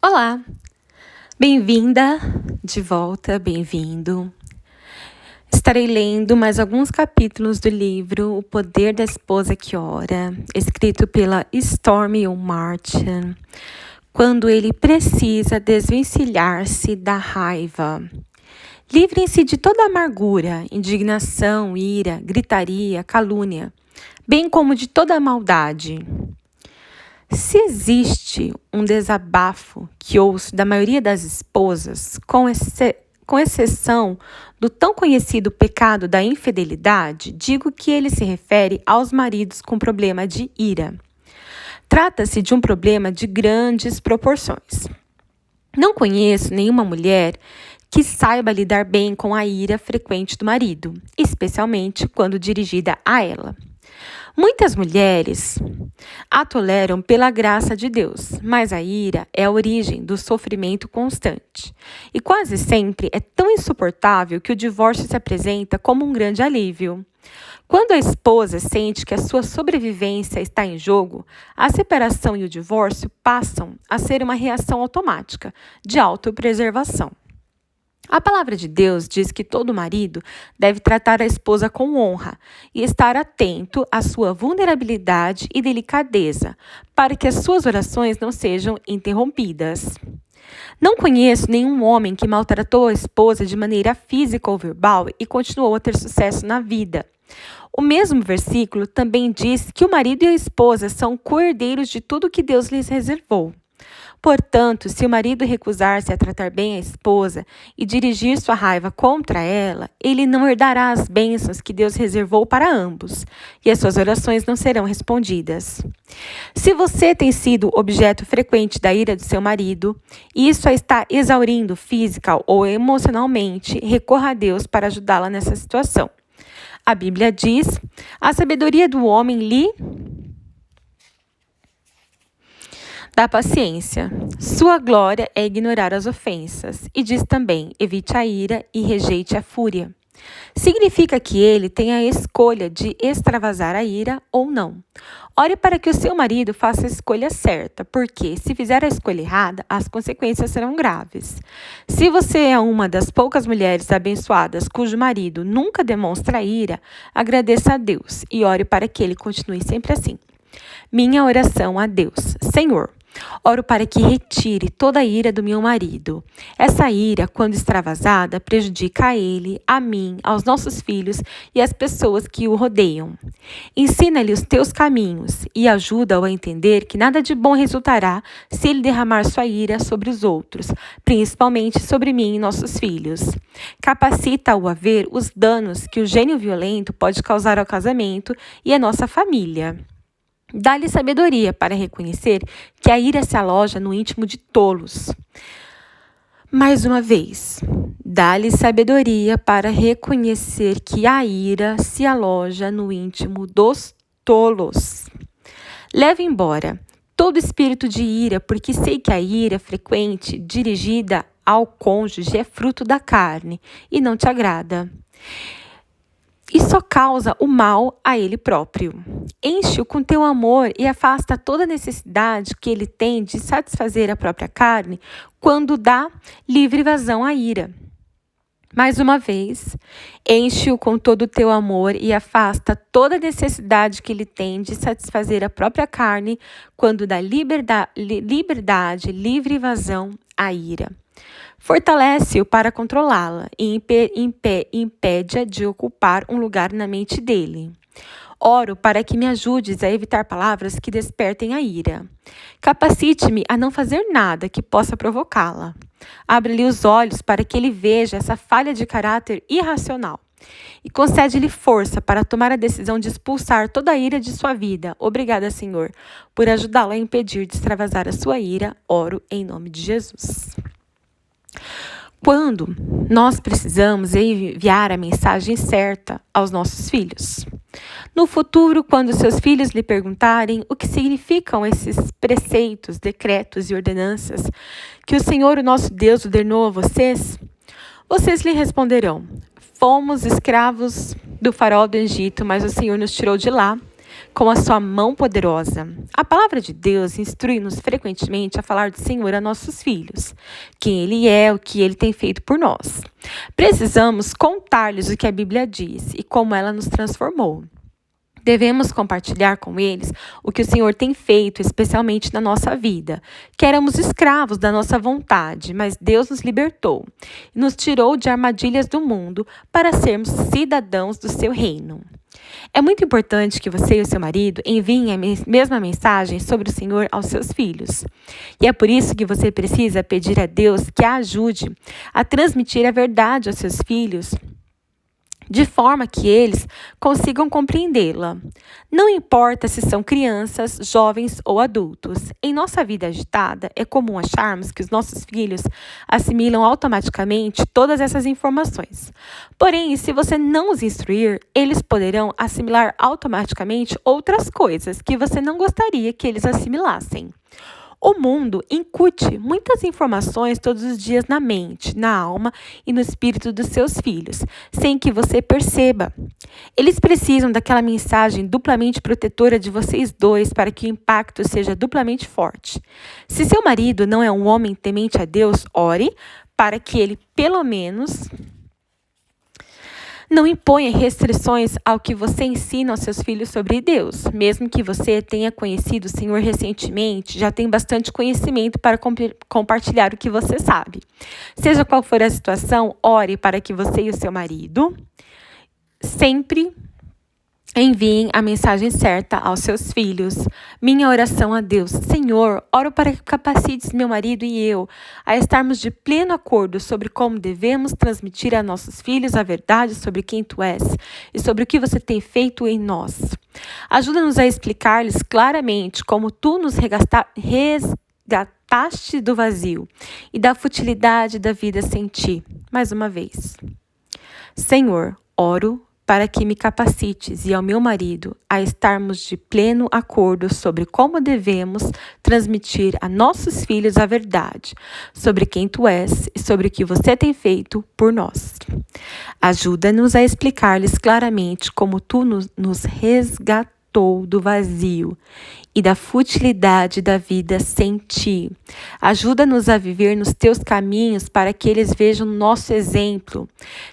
Olá, bem-vinda de volta, bem-vindo. Estarei lendo mais alguns capítulos do livro O Poder da Esposa que Ora, escrito pela Stormy O. Martin, quando ele precisa desvencilhar-se da raiva. Livrem-se de toda amargura, indignação, ira, gritaria, calúnia, bem como de toda maldade. Se existe um desabafo que ouço da maioria das esposas, com exceção do tão conhecido pecado da infidelidade, digo que ele se refere aos maridos com problema de ira. Trata-se de um problema de grandes proporções. Não conheço nenhuma mulher que saiba lidar bem com a ira frequente do marido, especialmente quando dirigida a ela. Muitas mulheres a toleram pela graça de Deus, mas a ira é a origem do sofrimento constante. E quase sempre é tão insuportável que o divórcio se apresenta como um grande alívio. Quando a esposa sente que a sua sobrevivência está em jogo, a separação e o divórcio passam a ser uma reação automática de autopreservação. A palavra de Deus diz que todo marido deve tratar a esposa com honra e estar atento à sua vulnerabilidade e delicadeza, para que as suas orações não sejam interrompidas. Não conheço nenhum homem que maltratou a esposa de maneira física ou verbal e continuou a ter sucesso na vida. O mesmo versículo também diz que o marido e a esposa são co-herdeiros de tudo que Deus lhes reservou. Portanto, se o marido recusar-se a tratar bem a esposa e dirigir sua raiva contra ela, ele não herdará as bênçãos que Deus reservou para ambos, e as suas orações não serão respondidas. Se você tem sido objeto frequente da ira do seu marido, e isso a está exaurindo física ou emocionalmente, recorra a Deus para ajudá-la nessa situação. A Bíblia diz: a sabedoria do homem lhe dá paciência. Sua glória é ignorar as ofensas. E diz também: evite a ira e rejeite a fúria. Significa que ele tem a escolha de extravasar a ira ou não. Ore para que o seu marido faça a escolha certa, porque se fizer a escolha errada, as consequências serão graves. Se você é uma das poucas mulheres abençoadas cujo marido nunca demonstra ira, agradeça a Deus e ore para que ele continue sempre assim. Minha oração a Deus: Senhor, oro para que retire toda a ira do meu marido. Essa ira, quando extravasada, prejudica a ele, a mim, aos nossos filhos e às pessoas que o rodeiam. Ensina-lhe os teus caminhos e ajuda-o a entender que nada de bom resultará se ele derramar sua ira sobre os outros, principalmente sobre mim e nossos filhos. Capacita-o a ver os danos que o gênio violento pode causar ao casamento e à nossa família. Dá-lhe sabedoria para reconhecer que a ira se aloja no íntimo de tolos. Mais uma vez, dá-lhe sabedoria para reconhecer que a ira se aloja no íntimo dos tolos. Leve embora todo espírito de ira, porque sei que a ira frequente dirigida ao cônjuge é fruto da carne e não te agrada. E só causa o mal a ele próprio. Enche-o com teu amor e afasta toda necessidade que ele tem de satisfazer a própria carne quando dá livre vazão à ira. Mais uma vez, enche-o com todo o teu amor e afasta toda necessidade que ele tem de satisfazer a própria carne quando dá liberdade, livre vazão à ira. Fortalece-o para controlá-la e impede-a de ocupar um lugar na mente dele. Oro para que me ajudes a evitar palavras que despertem a ira. Capacite-me a não fazer nada que possa provocá-la. Abre-lhe os olhos para que ele veja essa falha de caráter irracional. E concede-lhe força para tomar a decisão de expulsar toda a ira de sua vida. Obrigada, Senhor, por ajudá-lo a impedir de extravasar a sua ira. Oro em nome de Jesus. Quando nós precisamos enviar a mensagem certa aos nossos filhos. No futuro, quando seus filhos lhe perguntarem o que significam esses preceitos, decretos e ordenanças que o Senhor, o nosso Deus, ordenou a vocês, vocês lhe responderão: fomos escravos do faraó do Egito, mas o Senhor nos tirou de lá. com a sua mão poderosa. A palavra de Deus instrui-nos frequentemente a falar do Senhor a nossos filhos, quem Ele é, o que Ele tem feito por nós. Precisamos contar-lhes o que a Bíblia diz e como ela nos transformou. Devemos compartilhar com eles o que o Senhor tem feito, especialmente na nossa vida, que éramos escravos da nossa vontade, mas Deus nos libertou e nos tirou de armadilhas do mundo para sermos cidadãos do seu reino. É muito importante que você e o seu marido enviem a mesma mensagem sobre o Senhor aos seus filhos. E é por isso que você precisa pedir a Deus que a ajude a transmitir a verdade aos seus filhos, de forma que eles consigam compreendê-la. Não importa se são crianças, jovens ou adultos. Em nossa vida agitada, é comum acharmos que os nossos filhos assimilam automaticamente todas essas informações. Porém, se você não os instruir, eles poderão assimilar automaticamente outras coisas que você não gostaria que eles assimilassem. O mundo incute muitas informações todos os dias na mente, na alma e no espírito dos seus filhos, sem que você perceba. Eles precisam daquela mensagem duplamente protetora de vocês dois para que o impacto seja duplamente forte. Se seu marido não é um homem temente a Deus, ore para que ele, pelo menos, não imponha restrições ao que você ensina aos seus filhos sobre Deus. Mesmo que você tenha conhecido o Senhor recentemente, já tem bastante conhecimento para compartilhar o que você sabe. Seja qual for a situação, ore para que você e o seu marido sempre enviem a mensagem certa aos seus filhos. Minha oração a Deus: Senhor, oro para que capacites meu marido e eu a estarmos de pleno acordo sobre como devemos transmitir a nossos filhos a verdade sobre quem Tu és e sobre o que Você tem feito em nós. Ajuda-nos a explicar-lhes claramente como Tu nos resgataste do vazio e da futilidade da vida sem Ti. Mais uma vez. Senhor, oro para que me capacites e ao meu marido a estarmos de pleno acordo sobre como devemos transmitir a nossos filhos a verdade sobre quem Tu és e sobre o que Você tem feito por nós. Ajuda-nos a explicar-lhes claramente como Tu nos resgatou do vazio e da futilidade da vida sem Ti. Ajuda-nos a viver nos Teus caminhos para que eles vejam nosso exemplo.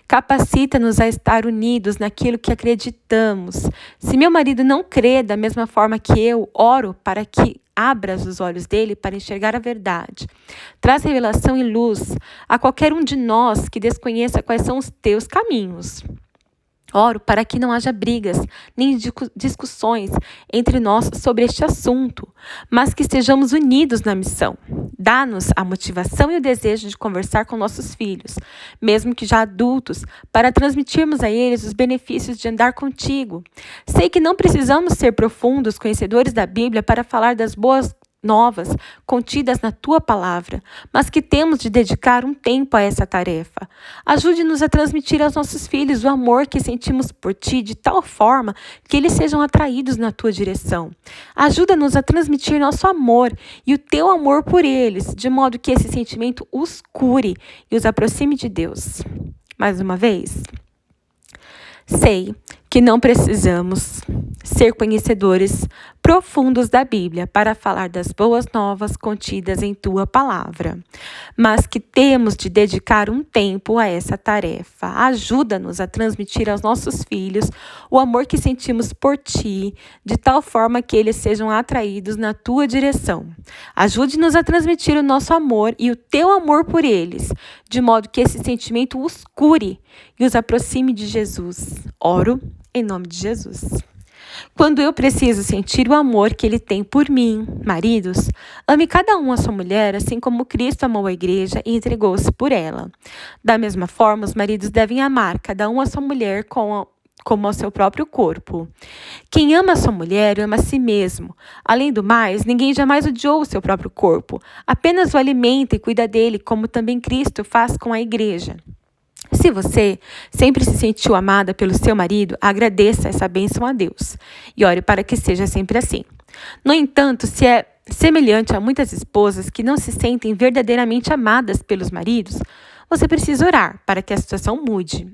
Capacita-nos a estar unidos naquilo que acreditamos. Se meu marido não crê da mesma forma que eu, oro para que abras os olhos dele para enxergar a verdade. Traz revelação e luz a qualquer um de nós que desconheça quais são os Teus caminhos. Oro para que não haja brigas nem discussões entre nós sobre este assunto, mas que estejamos unidos na missão. Dá-nos a motivação e o desejo de conversar com nossos filhos, mesmo que já adultos, para transmitirmos a eles os benefícios de andar contigo. Sei que não precisamos ser profundos conhecedores da Bíblia para falar das boas novas contidas na Tua palavra, mas que temos de dedicar um tempo a essa tarefa. Ajude-nos a transmitir aos nossos filhos o amor que sentimos por Ti de tal forma que eles sejam atraídos na Tua direção. Ajuda-nos a transmitir nosso amor e o Teu amor por eles, de modo que esse sentimento os cure e os aproxime de Deus. Mais uma vez, sei que não precisamos ser conhecedores profundos da Bíblia para falar das boas novas contidas em Tua palavra, mas que temos de dedicar um tempo a essa tarefa. Ajuda-nos a transmitir aos nossos filhos o amor que sentimos por Ti, de tal forma que eles sejam atraídos na Tua direção. Ajude-nos a transmitir o nosso amor e o Teu amor por eles, de modo que esse sentimento os cure e os aproxime de Jesus. Oro em nome de Jesus. Quando eu preciso sentir o amor que Ele tem por mim, maridos, ame cada um a sua mulher, assim como Cristo amou a igreja e entregou-se por ela. Da mesma forma, os maridos devem amar cada um a sua mulher como ao seu próprio corpo. Quem ama a sua mulher, ama a si mesmo. Além do mais, ninguém jamais odiou o seu próprio corpo, apenas o alimenta e cuida dele, como também Cristo faz com a igreja. Se você sempre se sentiu amada pelo seu marido, agradeça essa bênção a Deus e ore para que seja sempre assim. No entanto, se é semelhante a muitas esposas que não se sentem verdadeiramente amadas pelos maridos, você precisa orar para que a situação mude.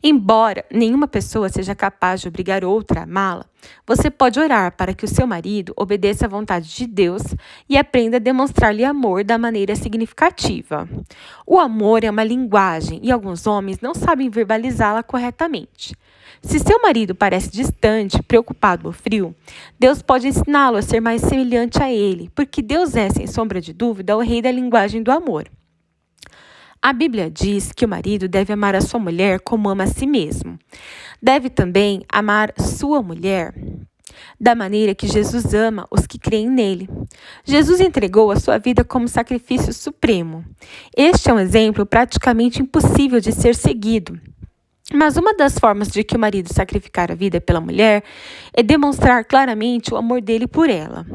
Embora nenhuma pessoa seja capaz de obrigar outra a amá-la, você pode orar para que o seu marido obedeça à vontade de Deus e aprenda a demonstrar-lhe amor da maneira significativa. O amor é uma linguagem e alguns homens não sabem verbalizá-la corretamente. Se seu marido parece distante, preocupado ou frio, Deus pode ensiná-lo a ser mais semelhante a ele, porque Deus é, sem sombra de dúvida, o rei da linguagem do amor. A Bíblia diz que o marido deve amar a sua mulher como ama a si mesmo. Deve também amar sua mulher da maneira que Jesus ama os que creem nele. Jesus entregou a sua vida como sacrifício supremo. Este é um exemplo praticamente impossível de ser seguido. Mas uma das formas de que o marido sacrificar a vida pela mulher é demonstrar claramente o amor dele por ela.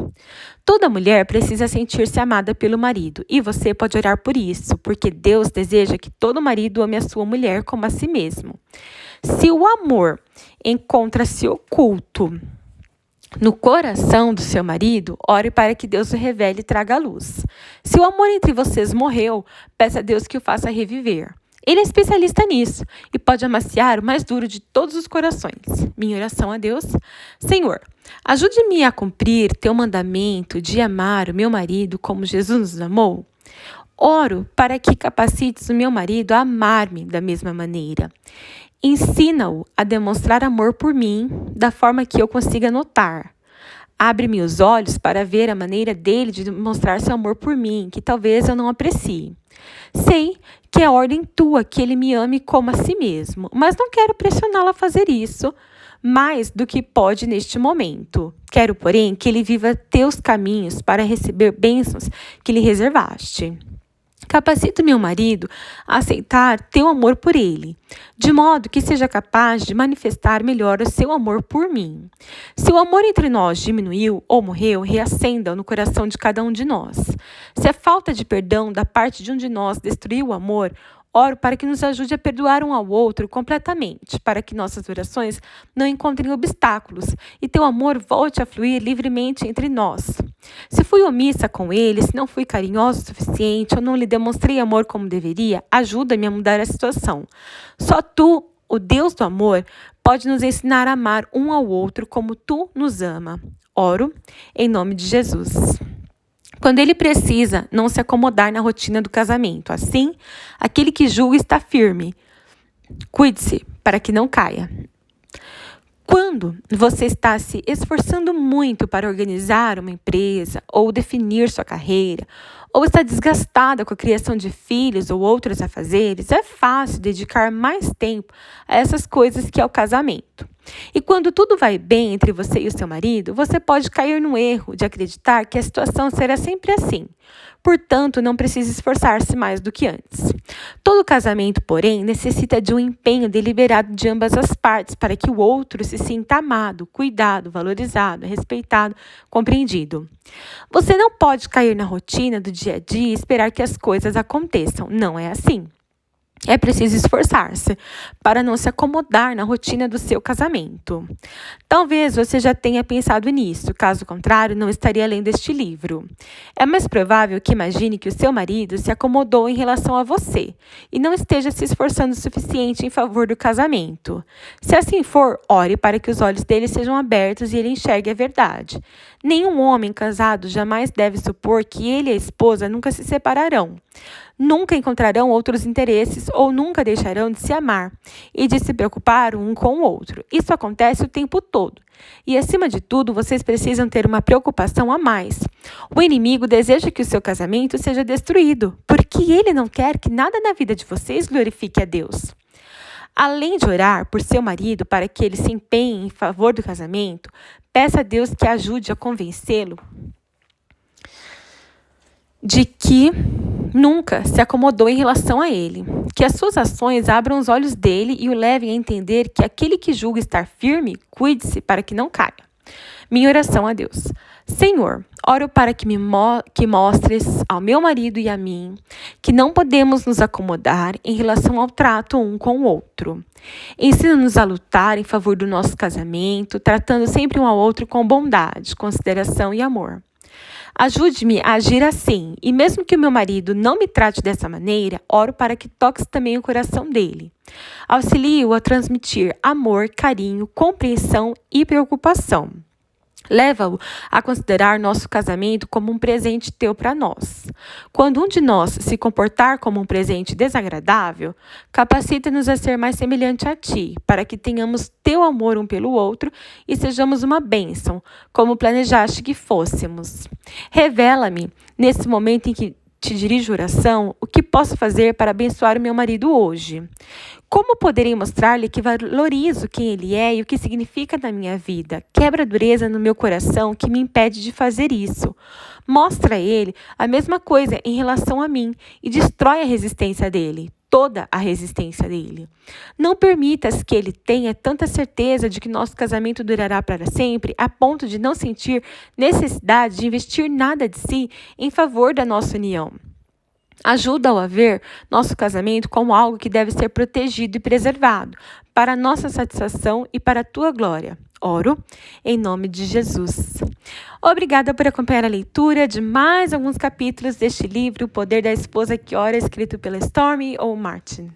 Toda mulher precisa sentir-se amada pelo marido, e você pode orar por isso, porque Deus deseja que todo marido ame a sua mulher como a si mesmo. Se o amor encontra-se oculto no coração do seu marido, ore para que Deus o revele e traga à luz. Se o amor entre vocês morreu, peça a Deus que o faça reviver. Ele é especialista nisso e pode amaciar o mais duro de todos os corações. Minha oração a Deus: Senhor, ajude-me a cumprir teu mandamento de amar o meu marido como Jesus nos amou. Oro para que capacites o meu marido a amar-me da mesma maneira. Ensina-o a demonstrar amor por mim da forma que eu consiga notar. Abre-me os olhos para ver a maneira dele de demonstrar seu amor por mim, que talvez eu não aprecie. Sei que é ordem tua que ele me ame como a si mesmo, mas não quero pressioná-lo a fazer isso mais do que pode neste momento. Quero, porém, que ele viva teus caminhos para receber bênçãos que lhe reservaste. Capacita o meu marido a aceitar teu amor por ele, de modo que seja capaz de manifestar melhor o seu amor por mim. Se o amor entre nós diminuiu ou morreu, reacenda-o no coração de cada um de nós. Se a falta de perdão da parte de um de nós destruiu o amor, oro para que nos ajude a perdoar um ao outro completamente, para que nossas orações não encontrem obstáculos e teu amor volte a fluir livremente entre nós. Se fui omissa com ele, se não fui carinhosa o suficiente ou não lhe demonstrei amor como deveria, ajuda-me a mudar a situação. Só tu, o Deus do amor, pode nos ensinar a amar um ao outro como tu nos ama. Oro em nome de Jesus. Quando ele precisa não se acomodar na rotina do casamento. Assim, aquele que julga está firme. Cuide-se para que não caia. Quando você está se esforçando muito para organizar uma empresa ou definir sua carreira, ou está desgastada com a criação de filhos ou outros afazeres, é fácil dedicar mais tempo a essas coisas que ao casamento. E quando tudo vai bem entre você e o seu marido, você pode cair no erro de acreditar que a situação será sempre assim. Portanto, não precisa esforçar-se mais do que antes. Todo casamento, porém, necessita de um empenho deliberado de ambas as partes para que o outro se sinta amado, cuidado, valorizado, respeitado, compreendido. Você não pode cair na rotina do dia a dia e esperar que as coisas aconteçam. Não é assim. É preciso esforçar-se para não se acomodar na rotina do seu casamento. Talvez você já tenha pensado nisso, caso contrário, não estaria lendo este livro. É mais provável que imagine que o seu marido se acomodou em relação a você e não esteja se esforçando o suficiente em favor do casamento. Se assim for, ore para que os olhos dele sejam abertos e ele enxergue a verdade. Nenhum homem casado jamais deve supor que ele e a esposa nunca se separarão. Nunca encontrarão outros interesses ou nunca deixarão de se amar e de se preocupar um com o outro. Isso acontece o tempo todo. E, acima de tudo, vocês precisam ter uma preocupação a mais. O inimigo deseja que o seu casamento seja destruído, porque ele não quer que nada na vida de vocês glorifique a Deus. Além de orar por seu marido para que ele se empenhe em favor do casamento, peça a Deus que ajude a convencê-lo de que nunca se acomodou em relação a ele. Que as suas ações abram os olhos dele e o levem a entender que aquele que julga estar firme, cuide-se para que não caia. Minha oração a Deus. Senhor, oro para que mostres ao meu marido e a mim que não podemos nos acomodar em relação ao trato um com o outro. Ensina-nos a lutar em favor do nosso casamento, tratando sempre um ao outro com bondade, consideração e amor. Ajude-me a agir assim, e mesmo que o meu marido não me trate dessa maneira, oro para que toques também o coração dele. Auxilie-o a transmitir amor, carinho, compreensão e preocupação. Leva-o a considerar nosso casamento como um presente teu para nós. Quando um de nós se comportar como um presente desagradável, capacita-nos a ser mais semelhante a ti, para que tenhamos teu amor um pelo outro e sejamos uma bênção, como planejaste que fôssemos. Revela-me, nesse momento em que te dirijo oração, o que posso fazer para abençoar o meu marido hoje? Como poderei mostrar-lhe que valorizo quem ele é e o que significa na minha vida? Quebra a dureza no meu coração que me impede de fazer isso. Mostra a ele a mesma coisa em relação a mim e destrói a resistência dele, toda a resistência dele. Não permitas que ele tenha tanta certeza de que nosso casamento durará para sempre, a ponto de não sentir necessidade de investir nada de si em favor da nossa união. Ajuda-o a ver nosso casamento como algo que deve ser protegido e preservado, para a nossa satisfação e para a tua glória. Oro em nome de Jesus. Obrigada por acompanhar a leitura de mais alguns capítulos deste livro, O Poder da Esposa que Ora, escrito pela Stormy ou Martin.